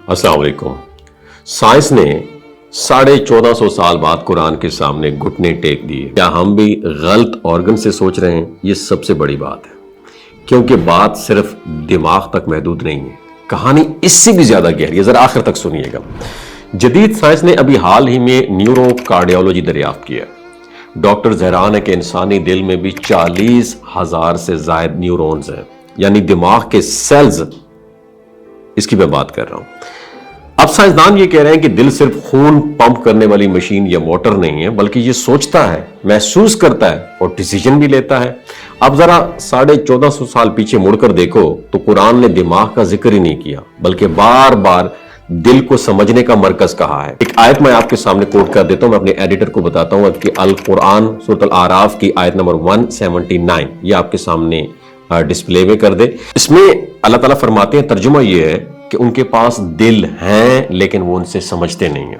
अस्सलाम वालेकुम। साइंस ने 1450 साल बाद कुरान के सामने घुटने टेक दिए। क्या हम भी गलत ऑर्गन से सोच रहे हैं? ये सबसे बड़ी बात है, क्योंकि बात सिर्फ दिमाग तक महदूद नहीं है, कहानी इससे भी ज्यादा गहरी है। जरा आखिर तक सुनिएगा। जदीद साइंस ने अभी हाल ही में न्यूरो कार्डियोलॉजी दरियाफ्त किया। डॉक्टर हैरान है कि इंसानी दिल में भी 40,000 से ज्यादा न्यूरॉन्स हैं, यानी दिमाग के सेल्स। इसकी मैं बात कर रहा हूं। अब साइंसदान ये कह रहे हैं कि दिल सिर्फ खून पंप करने वाली मशीन या मोटर नहीं है, बल्कि ये सोचता है, महसूस करता है और डिसीजन भी लेता है। अब जरा 1450 साल पीछे मुड़कर देखो तो कुरान ने दिमाग का जिक्र ही नहीं किया, बल्कि बार बार दिल को समझने का मरकज कहा है। एक आयत मैं आपके सामने कोट कर देता हूं, मैं अपने एडिटर को बताता हूं कि अल कुरान सूरत अल आराफ की आयत नंबर 179 ये आपके सामने डिस्प्ले में कर दे। इसमें अल्लाह ताला फरमाते हैं, तर्जुमा ये है कि उनके पास दिल हैं लेकिन वो उनसे समझते नहीं है।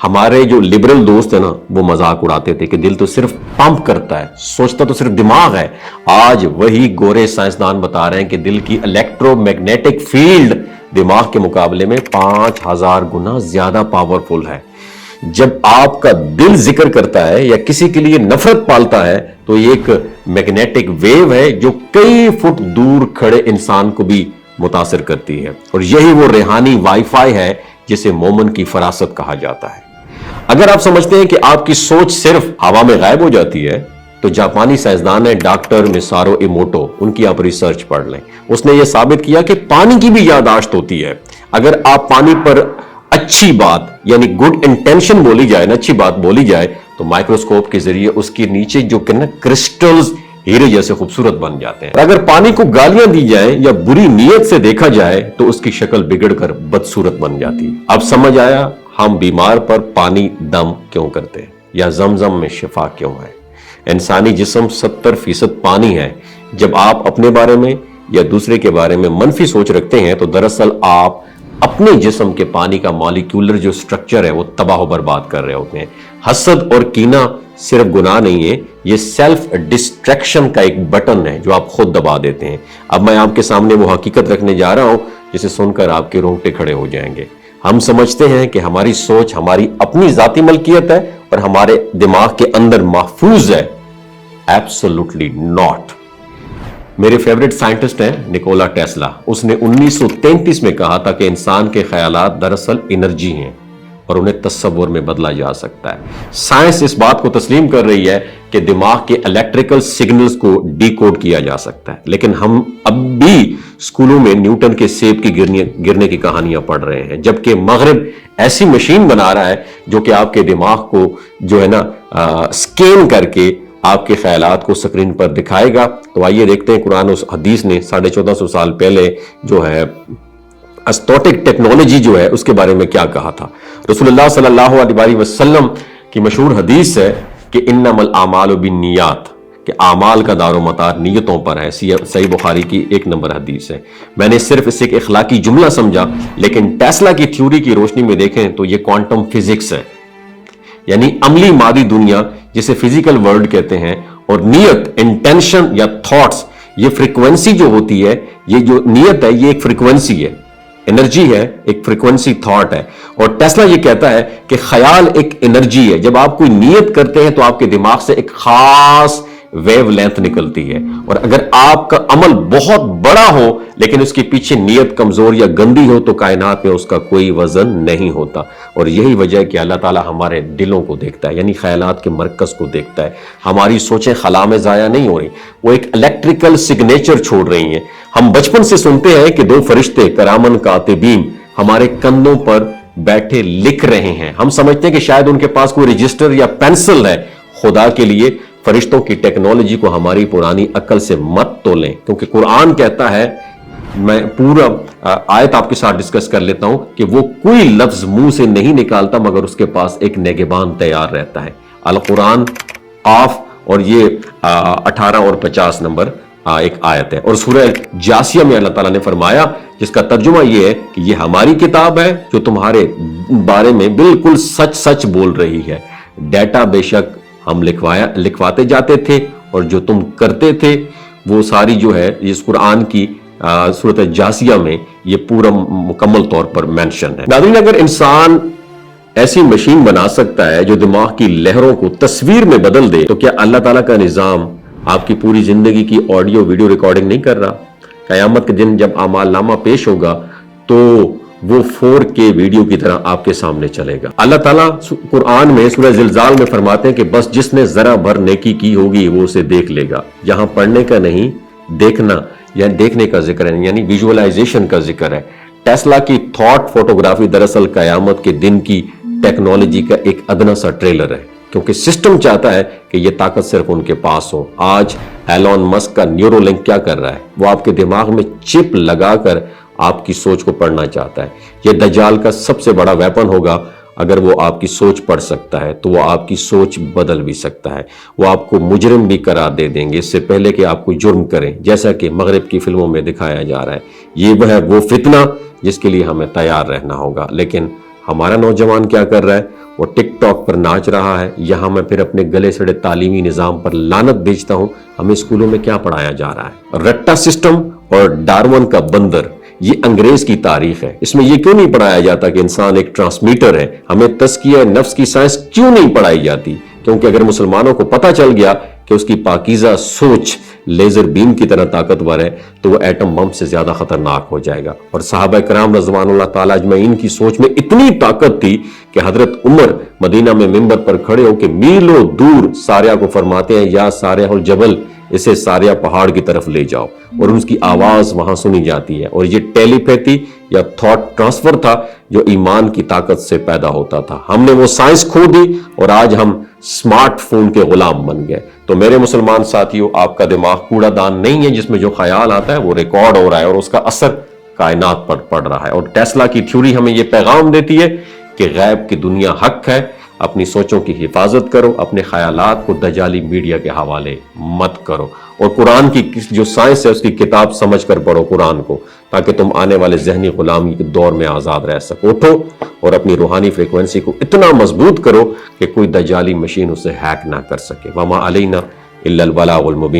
हमारे जो लिबरल दोस्त है ना, वो मजाक उड़ाते थे कि दिल तो सिर्फ पंप करता है, सोचता तो सिर्फ दिमाग है। आज वही गोरे साइंसदान बता रहे हैं कि दिल की इलेक्ट्रोमैग्नेटिक फील्ड दिमाग के मुकाबले में 5000 गुना ज्यादा पावरफुल है। जब आपका दिल जिक्र करता है या किसी के लिए नफरत पालता है तो ये एक मैग्नेटिक वेव है जो कई फुट दूर खड़े इंसान को भी मुतासिर करती है। और यही वो रूहानी वाईफाई है जिसे मोमन की फरासत कहा जाता है। अगर आप समझते हैं कि आपकी सोच सिर्फ हवा में गायब हो जाती है, तो जापानी साइंसदान है डॉक्टर मिसारो इमोटो, उनकी आप रिसर्च पढ़ लें। उसने यह साबित किया कि पानी की भी याददाश्त होती है। अगर आप पानी पर अच्छी बात यानी गुड इंटेंशन बोली जाए ना, अच्छी बात बोली जाए, तो माइक्रोस्कोप के जरिए उसके नीचे जो क्रिस्टल्स हीरे जैसे खूबसूरत बन जाते हैं। अगर पानी को गालियां दी जाए या बुरी नीयत से देखा जाए तो उसकी शक्ल बिगड़कर बदसूरत बन जाती है। अब समझ आया हम बीमार पर पानी दम क्यों करते हैं, या जमजम में शिफा क्यों है। इंसानी जिस्म 70% पानी है। जब आप अपने बारे में या दूसरे के बारे में मनफी सोच रखते हैं तो दरअसल आप अपने जिस्म के पानी का मॉलिक्यूलर जो स्ट्रक्चर है वो तबाह बर्बाद कर रहे होते हैं। हसद और कीना सिर्फ गुनाह नहीं है, ये सेल्फ डिस्ट्रैक्शन का एक बटन है जो आप खुद दबा देते हैं। अब मैं आपके सामने वो हकीकत रखने जा रहा हूं जिसे सुनकर आपके रोंगटे खड़े हो जाएंगे। हम समझते हैं कि हमारी सोच हमारी अपनी जाती मलकियत है और हमारे दिमाग के अंदर महफूज है। Absolutely not. मेरे फेवरेट साइंटिस्ट हैं निकोला टेस्ला। उसने 1933 में कहा था कि इंसान के ख्यालात दरअसल एनर्जी हैं और उन्हें तस्वुर में बदला जा सकता है। साइंस इस बात को तस्लीम कर रही है कि दिमाग के इलेक्ट्रिकल सिग्नल्स को डिकोड किया जा सकता है, लेकिन हम अब भी स्कूलों में न्यूटन के सेब की गिरने की कहानियां पढ़ रहे हैं, जबकि मगरिब ऐसी मशीन बना रहा है जो कि आपके दिमाग को जो है ना स्कैन करके आपके ख्यालात को स्क्रीन पर दिखाएगा। तो आइए देखते हैं कुरान उस हदीस ने 1450 साल पहले जो है एस्थेटिक टेक्नोलॉजी जो है उसके बारे में क्या कहा था। रसूलुल्लाह सल्लल्लाहु अलैहि वसल्लम की मशहूर हदीस है कि इन्नमल आमालु बिन्नियात, कि आमाल का दारोमदार नियतों पर है। सही बुखारी की 1 नंबर हदीस है। मैंने सिर्फ इसे एक इखलाकी जुमला समझा, लेकिन टेस्ला की थ्योरी की रोशनी में देखें तो यह क्वांटम फिजिक्स है, यानी अमली मादी दुनिया जिसे फिजिकल वर्ल्ड कहते हैं। और नियत, इंटेंशन या थॉट्स, ये फ्रीक्वेंसी जो होती है, ये जो नियत है ये एक फ्रीक्वेंसी है, एनर्जी है, एक फ्रीक्वेंसी थॉट है। और टेस्ला ये कहता है कि ख्याल एक एनर्जी है। जब आप कोई नियत करते हैं तो आपके दिमाग से एक खास वेव लेंथ निकलती है। और अगर आपका अमल बहुत बड़ा हो लेकिन उसके पीछे नियत कमजोर या गंदी हो तो कायनात में उसका कोई वजन नहीं होता। और यही वजह है कि अल्लाह ताला हमारे दिलों को देखता है, यानी ख्यालात के मरकज को देखता है। हमारी सोचें खला में जाया नहीं हो रही, वो एक इलेक्ट्रिकल सिग्नेचर छोड़ रही हैं। हम बचपन से सुनते हैं कि 2 फरिश्ते करामन कातिबीन हमारे कंधों पर बैठे लिख रहे हैं। हम समझते हैं कि शायद उनके पास कोई रजिस्टर या पेंसिल है। खुदा के लिए फरिश्तों की टेक्नोलॉजी को हमारी पुरानी अक्ल से मत तोलें, क्योंकि कुरान कहता है, मैं पूरा आयत आपके साथ डिस्कस कर लेता हूं, कि वो कोई लफ्ज मुंह से नहीं निकालता मगर उसके पास एक नेगेबान तैयार रहता है। अल कुरान ऑफ, और ये 18 और 50 नंबर एक आयत है। और सूरह जासिया में अल्लाह ताला ने फरमाया, जिसका तर्जुमा ये है कि ये हमारी किताब है जो तुम्हारे बारे में बिल्कुल सच सच बोल रही है। डेटा बेशक हम लिखवाते जाते थे और जो तुम करते थे वो सारी जो है इस कुरान की सूरत जासिया में ये पूरा मुकम्मल तौर पर मेंशन है। नाज़रीन, अगर इंसान ऐसी मशीन बना सकता है जो दिमाग की लहरों को तस्वीर में बदल दे, तो क्या अल्लाह ताला का निज़ाम आपकी पूरी जिंदगी की ऑडियो वीडियो रिकॉर्डिंग नहीं कर रहा? क़यामत के दिन जब आमाल नामा पेश होगा तो वो 4K वीडियो की तरह आपके सामने चलेगा। अल्लाह ताला कुरान में सूरह ज़िलज़ाल में फरमाते हैं कि बस जिसने जरा भर नेकी की होगी वो उसे देख लेगा। यहाँ पढ़ने का नहीं, देखना या देखने का जिक्र है, यानी विजुअलाइजेशन का जिक्र है। टेस्ला की थॉट फोटोग्राफी दरअसल क़यामत के दिन की टेक्नोलॉजी का एक अदना सा ट्रेलर है, क्योंकि सिस्टम चाहता है कि यह ताकत सिर्फ उनके पास हो। आज एलॉन मस्क का न्यूरोलिंक क्या कर रहा है? वो आपके दिमाग में चिप लगाकर आपकी सोच को पढ़ना चाहता है। यह दज्जाल का सबसे बड़ा वेपन होगा। अगर वो आपकी सोच पढ़ सकता है तो वो आपकी सोच बदल भी सकता है। वो आपको मुजरिम भी करार दे देंगे इससे पहले कि आप कोई जुर्म करें, जैसा कि मगरिब की फिल्मों में दिखाया जा रहा है। ये वह है वो फितना जिसके लिए हमें तैयार रहना होगा। लेकिन हमारा नौजवान क्या कर रहा है? वो टिकटॉक पर नाच रहा है। यहाँ मैं फिर अपने गले सड़े तालीमी निज़ाम पर लानत भेजता हूँ। हमें स्कूलों में क्या पढ़ाया जा रहा है? रट्टा सिस्टम और डार्विन का बंदर, ये अंग्रेज की तारीख है। इसमें ये क्यों नहीं पढ़ाया जाता कि इंसान एक ट्रांसमीटर है? हमें तज़किया नफ्स की साइंस क्यों नहीं पढ़ाई जाती? क्योंकि अगर मुसलमानों को पता चल गया कि उसकी पाकीज़ा सोच लेजर बीम की तरह ताकतवर है तो वो एटम बम से ज्यादा खतरनाक हो जाएगा। और सहाबा कराम रज़वानुल्लाह ताला अजमईन की सोच में इतनी ताकत थी कि हजरत उमर मदीना में मिंबर पर खड़े होकर मीलों दूर सारिया को फरमाते हैं, या सारिया जबल, इसे सारिया पहाड़ की तरफ ले जाओ, और उसकी आवाज वहां सुनी जाती है। और ये टेलीपैथी या थॉट ट्रांसफर था जो ईमान की ताकत से पैदा होता था। हमने वो साइंस खो दी और आज हम स्मार्टफोन के गुलाम बन गए। तो मेरे मुसलमान साथियों, आपका दिमाग कूड़ादान नहीं है जिसमें जो ख्याल आता है वो रिकॉर्ड हो रहा है और उसका असर कायनात पर पड़ रहा है। और टेस्ला की थ्योरी हमें ये पैगाम देती है कि गैब की दुनिया हक है। अपनी सोचों की हिफाजत करो, अपने ख्यालात को दजाली मीडिया के हवाले मत करो, और कुरान की जो साइंस है उसकी किताब समझ कर पढ़ो कुरान को, ताकि तुम आने वाले जहनी गुलामी के दौर में आज़ाद रह सको। उठो और अपनी रूहानी फ्रीक्वेंसी को इतना मजबूत करो कि कोई दजाली मशीन उसे हैक ना कर सके। वमा अलैना इल्लल बलागुल मुबीन।